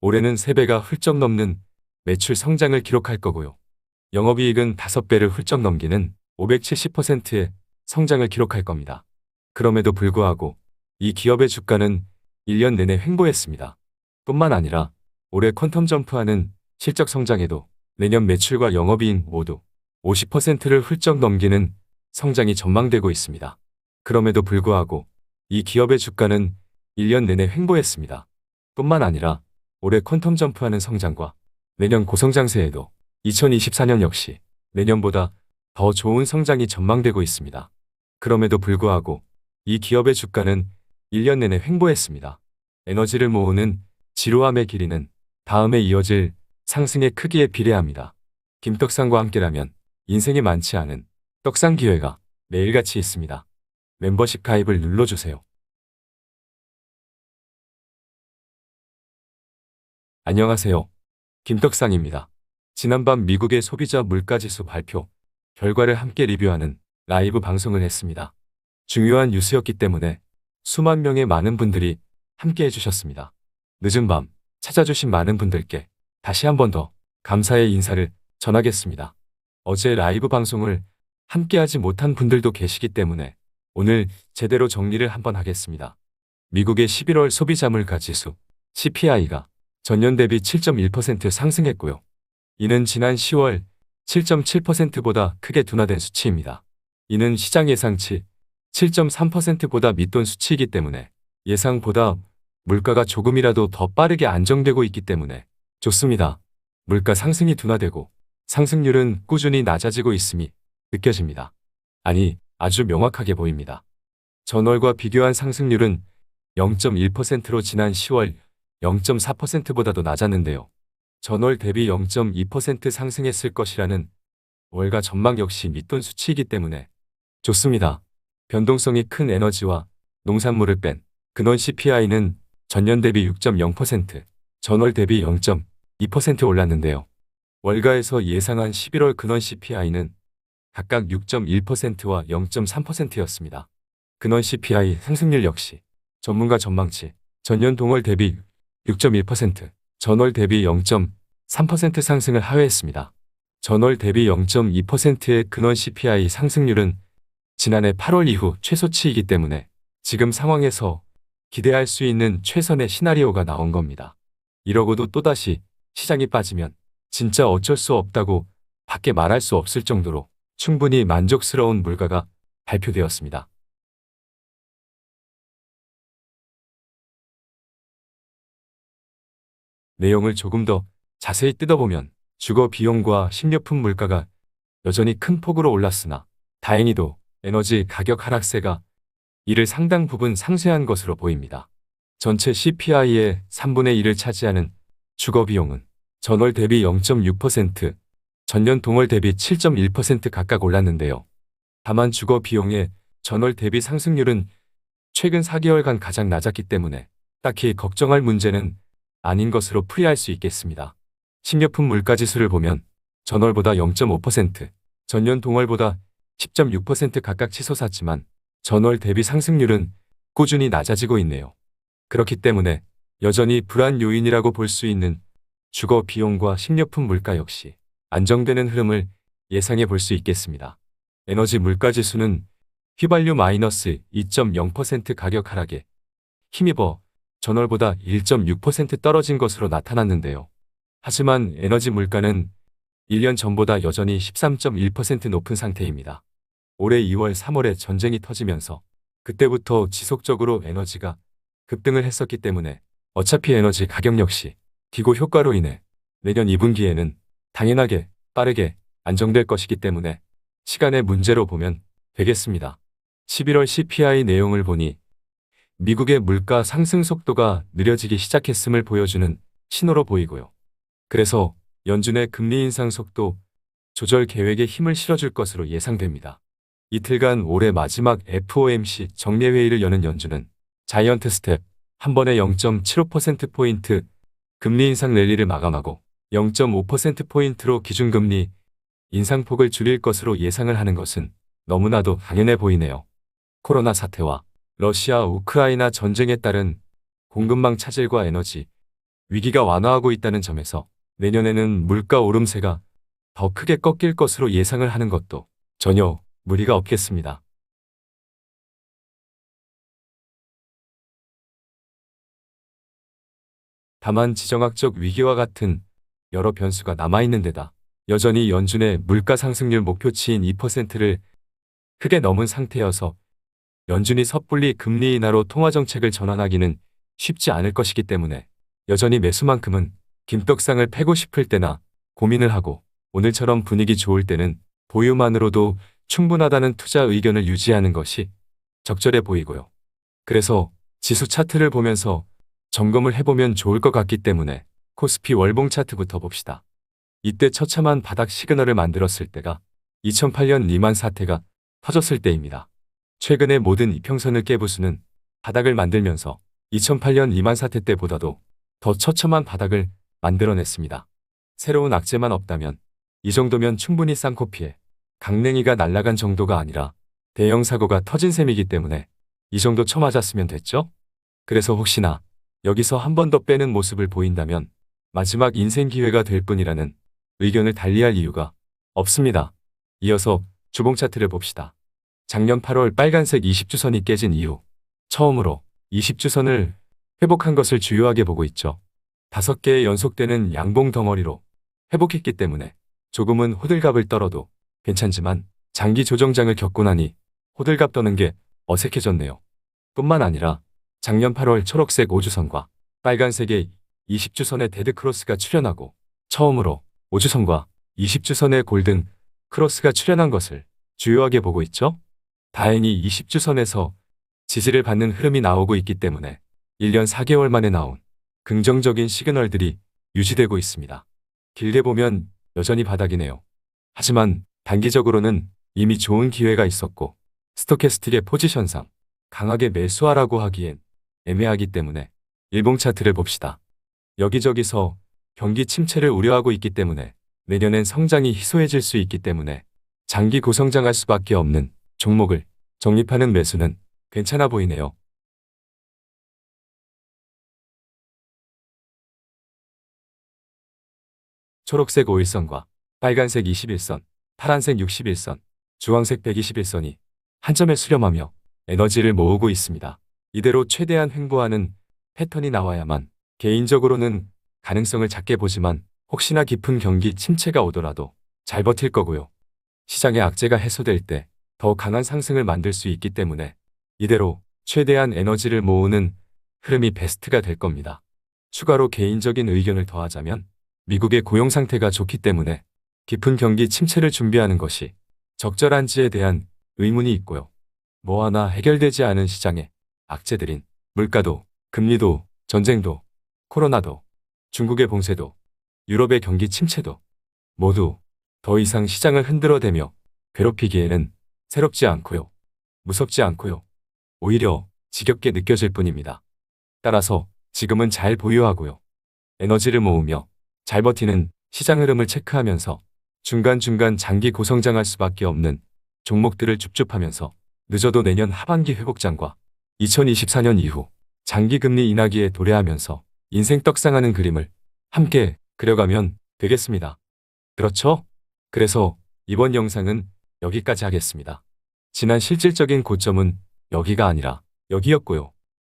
올해는 3배가 훌쩍 넘는 매출 성장을 기록할 거고요. 영업이익은 5배를 훌쩍 넘기는 570%의 성장을 기록할 겁니다. 그럼에도 불구하고 이 기업의 주가는 1년 내내 횡보했습니다. 뿐만 아니라 올해 퀀텀 점프하는 실적 성장에도 내년 매출과 영업이익 모두 50%를 훌쩍 넘기는 성장이 전망되고 있습니다. 그럼에도 불구하고 이 기업의 주가는 1년 내내 횡보했습니다. 뿐만 아니라 올해 퀀텀 점프하는 성장과 내년 고성장세에도 2024년 역시 내년보다 더 좋은 성장이 전망되고 있습니다. 그럼에도 불구하고 이 기업의 주가는 1년 내내 횡보했습니다. 에너지를 모으는 지루함의 길이는 다음에 이어질 상승의 크기에 비례합니다. 김떡상과 함께라면 인생에 많지 않은 떡상 기회가 매일같이 있습니다. 멤버십 가입을 눌러주세요. 안녕하세요. 김떡상입니다. 지난밤 미국의 소비자 물가지수 발표 결과를 함께 리뷰하는 라이브 방송을 했습니다. 중요한 뉴스였기 때문에 수만 명의 많은 분들이 함께 해주셨습니다. 늦은 밤 찾아주신 많은 분들께 다시 한 번 더 감사의 인사를 전하겠습니다. 어제 라이브 방송을 함께하지 못한 분들도 계시기 때문에 오늘 제대로 정리를 한번 하겠습니다. 미국의 11월 소비자 물가지수 CPI가 전년 대비 7.1% 상승했고요. 이는 지난 10월 7.7%보다 크게 둔화된 수치입니다. 이는 시장 예상치 7.3%보다 밑돈 수치이기 때문에 예상보다 물가가 조금이라도 더 빠르게 안정되고 있기 때문에 좋습니다. 물가 상승이 둔화되고 상승률은 꾸준히 낮아지고 있음이 느껴집니다. 아니, 아주 명확하게 보입니다. 전월과 비교한 상승률은 0.1%로 지난 10월 0.4%보다도 낮았는데요. 전월 대비 0.2% 상승했을 것이라는 월가 전망 역시 밑돈 수치이기 때문에 좋습니다. 변동성이 큰 에너지와 농산물을 뺀 근원 CPI는 전년 대비 6.0%, 전월 대비 0.2% 올랐는데요. 월가에서 예상한 11월 근원 CPI는 각각 6.1%와 0.3%였습니다. 근원 CPI 상승률 역시 전문가 전망치 전년 동월 대비 6.1%, 전월 대비 0.3% 상승을 하회했습니다. 전월 대비 0.2%의 근원 CPI 상승률은 지난해 8월 이후 최소치이기 때문에 지금 상황에서 기대할 수 있는 최선의 시나리오가 나온 겁니다. 이러고도 또다시 시장이 빠지면 진짜 어쩔 수 없다고 밖에 말할 수 없을 정도로 충분히 만족스러운 물가가 발표되었습니다. 내용을 조금 더 자세히 뜯어보면 주거 비용과 식료품 물가가 여전히 큰 폭으로 올랐으나 다행히도 에너지 가격 하락세가 이를 상당 부분 상쇄한 것으로 보입니다. 전체 CPI의 3분의 1을 차지하는 주거 비용은 전월 대비 0.6%, 전년 동월 대비 7.1% 각각 올랐는데요. 다만 주거 비용의 전월 대비 상승률은 최근 4개월간 가장 낮았기 때문에 딱히 걱정할 문제는 아닌 것으로 풀이할 수 있겠습니다. 식료품 물가지수를 보면 전월보다 0.5%, 전년 동월보다 10.6% 각각 치솟았지만 전월 대비 상승률은 꾸준히 낮아지고 있네요. 그렇기 때문에 여전히 불안 요인이라고 볼 수 있는 주거 비용과 식료품 물가 역시 안정되는 흐름을 예상해 볼 수 있겠습니다. 에너지 물가지수는 휘발유 마이너스 2.0% 가격 하락에 힘입어 전월보다 1.6% 떨어진 것으로 나타났는데요. 하지만 에너지 물가는 1년 전보다 여전히 13.1% 높은 상태입니다. 올해 2월 3월에 전쟁이 터지면서 그때부터 지속적으로 에너지가 급등을 했었기 때문에 어차피 에너지 가격 역시 기고 효과로 인해 내년 2분기에는 당연하게 빠르게 안정될 것이기 때문에 시간의 문제로 보면 되겠습니다. 11월 CPI 내용을 보니 미국의 물가 상승 속도가 느려지기 시작했음을 보여주는 신호로 보이고요. 그래서 연준의 금리 인상 속도 조절 계획에 힘을 실어줄 것으로 예상됩니다. 이틀간 올해 마지막 FOMC 정례회의를 여는 연준은 자이언트 스텝 한 번에 0.75%포인트 금리 인상 랠리를 마감하고 0.5%포인트로 기준금리 인상폭을 줄일 것으로 예상을 하는 것은 너무나도 당연해 보이네요. 코로나 사태와 러시아 우크라이나 전쟁에 따른 공급망 차질과 에너지 위기가 완화하고 있다는 점에서 내년에는 물가 오름세가 더 크게 꺾일 것으로 예상을 하는 것도 전혀 무리가 없겠습니다. 다만 지정학적 위기와 같은 여러 변수가 남아있는 데다 여전히 연준의 물가 상승률 목표치인 2%를 크게 넘은 상태여서 연준이 섣불리 금리 인하로 통화정책을 전환하기는 쉽지 않을 것이기 때문에 여전히 매수만큼은 김떡상을 패고 싶을 때나 고민을 하고 오늘처럼 분위기 좋을 때는 보유만으로도 충분하다는 투자 의견을 유지하는 것이 적절해 보이고요. 그래서 지수 차트를 보면서 점검을 해보면 좋을 것 같기 때문에 코스피 월봉 차트부터 봅시다. 이때 처참한 바닥 시그널을 만들었을 때가 2008년 리만 사태가 터졌을 때입니다. 최근에 모든 이평선을 깨부수는 바닥을 만들면서 2008년 리만 사태 때보다도 더 처참한 바닥을 만들어냈습니다. 새로운 악재만 없다면 이 정도면 충분히 쌍코피에 강냉이가 날아간 정도가 아니라 대형 사고가 터진 셈이기 때문에 이 정도 쳐맞았으면 됐죠? 그래서 혹시나 여기서 한 번 더 빼는 모습을 보인다면 마지막 인생 기회가 될 뿐이라는 의견을 달리할 이유가 없습니다. 이어서 주봉 차트를 봅시다. 작년 8월 빨간색 20주선이 깨진 이후 처음으로 20주선을 회복한 것을 주요하게 보고 있죠. 5개의 연속되는 양봉 덩어리로 회복했기 때문에 조금은 호들갑을 떨어도 괜찮지만 장기 조정장을 겪고 나니 호들갑 떠는 게 어색해졌네요. 뿐만 아니라 작년 8월 초록색 5주선과 빨간색의 20주선의 데드크로스가 출현하고 처음으로 5주선과 20주선의 골든 크로스가 출현한 것을 주요하게 보고 있죠. 다행히 20주선에서 지지를 받는 흐름이 나오고 있기 때문에 1년 4개월 만에 나온 긍정적인 시그널들이 유지되고 있습니다. 길게 보면 여전히 바닥이네요. 하지만 단기적으로는 이미 좋은 기회가 있었고 스토캐스틱의 포지션상 강하게 매수하라고 하기엔 애매하기 때문에 일봉 차트를 봅시다. 여기저기서 경기 침체를 우려하고 있기 때문에 내년엔 성장이 희소해질 수 있기 때문에 장기 고성장할 수밖에 없는 종목을 적립하는 매수는 괜찮아 보이네요. 초록색 5일선과 빨간색 21선, 파란색 61선, 주황색 121선이 한 점에 수렴하며 에너지를 모으고 있습니다. 이대로 최대한 횡보하는 패턴이 나와야만 개인적으로는 가능성을 작게 보지만 혹시나 깊은 경기 침체가 오더라도 잘 버틸 거고요. 시장의 악재가 해소될 때 더 강한 상승을 만들 수 있기 때문에 이대로 최대한 에너지를 모으는 흐름이 베스트가 될 겁니다. 추가로 개인적인 의견을 더하자면 미국의 고용 상태가 좋기 때문에 깊은 경기 침체를 준비하는 것이 적절한지에 대한 의문이 있고요. 뭐 하나 해결되지 않은 시장의 악재들인 물가도, 금리도, 전쟁도, 코로나도, 중국의 봉쇄도, 유럽의 경기 침체도 모두 더 이상 시장을 흔들어대며 괴롭히기에는 새롭지 않고요. 무섭지 않고요. 오히려 지겹게 느껴질 뿐입니다. 따라서 지금은 잘 보유하고요. 에너지를 모으며 잘 버티는 시장 흐름을 체크하면서 중간중간 장기 고성장할 수밖에 없는 종목들을 줍줍하면서 늦어도 내년 하반기 회복장과 2024년 이후 장기 금리 인하기에 도래하면서 인생 떡상하는 그림을 함께 그려가면 되겠습니다. 그렇죠? 그래서 이번 영상은 여기까지 하겠습니다. 지난 실질적인 고점은 여기가 아니라 여기였고요.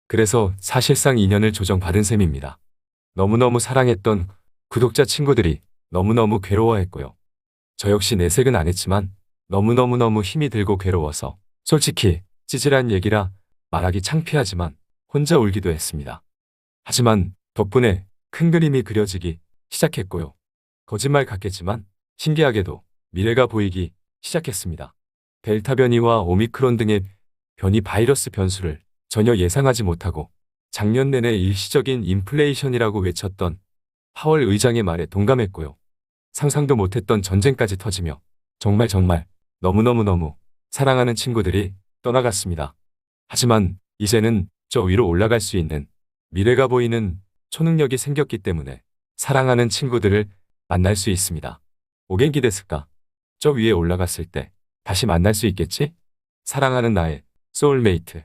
그래서 사실상 2년을 조정받은 셈입니다. 너무너무 사랑했던 구독자 친구들이 너무너무 괴로워했고요. 저 역시 내색은 안 했지만 너무너무너무 힘이 들고 괴로워서 솔직히 찌질한 얘기라 말하기 창피하지만 혼자 울기도 했습니다. 하지만 덕분에 큰 그림이 그려지기 시작했고요. 거짓말 같겠지만 신기하게도 미래가 보이기 시작했습니다. 델타 변이와 오미크론 등의 변이 바이러스 변수를 전혀 예상하지 못하고 작년 내내 일시적인 인플레이션이라고 외쳤던 파월 의장의 말에 동감했고요. 상상도 못했던 전쟁까지 터지며 정말 너무너무 사랑하는 친구들이 떠나갔습니다. 하지만 이제는 저 위로 올라갈 수 있는 미래가 보이는 초능력이 생겼기 때문에 사랑하는 친구들을 만날 수 있습니다. 오겐키 데스까? 저 위에 올라갔을 때 다시 만날 수 있겠지? 사랑하는 나의 소울메이트.